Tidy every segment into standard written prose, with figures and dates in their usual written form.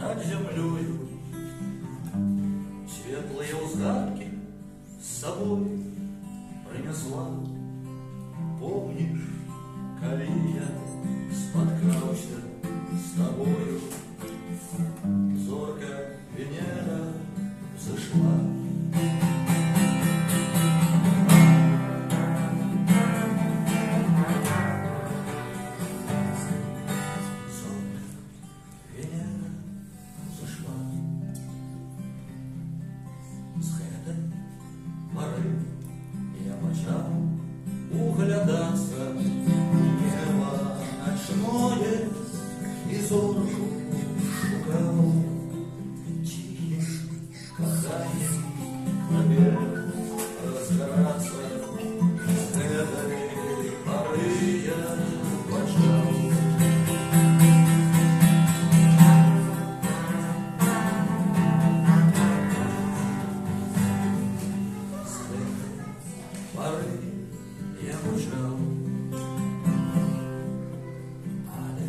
над землею. Светлые узатки с собой принесла. Помнишь, коли я споткнулся с тобою, зорко Венера взошла. С этой поры я почал углядаться небо ночное и зорку шукал тихим касанием наверх разгораться. С этой поры я почал. Я мучал, але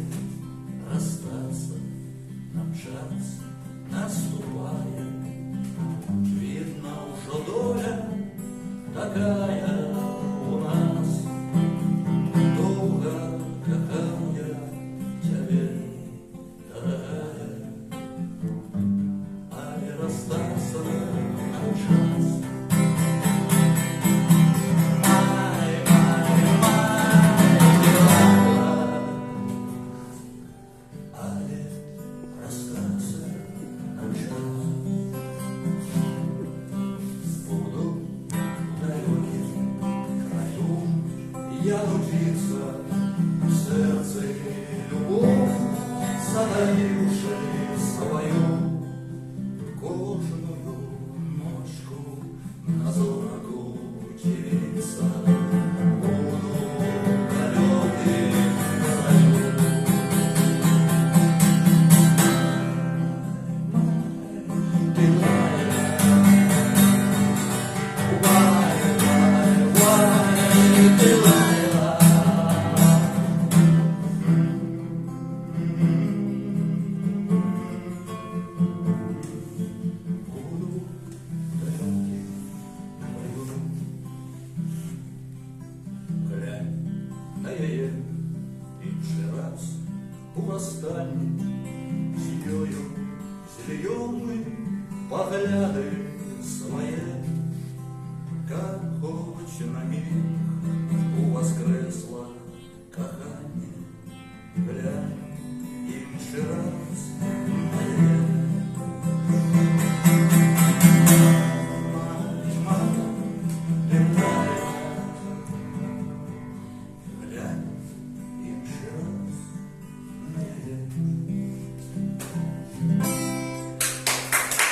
расстаться нам час наступает. Видно, уже доля такая у нас. Долго кохал я тебя, дорогая, але расстаться нам час. Я научился в сердце любовь, задавившей свою кожаную ножку на зорку девица. Буду далекий краю. Ты інший раз у восстанні сією зільйомми погляди своє, как хоче на миг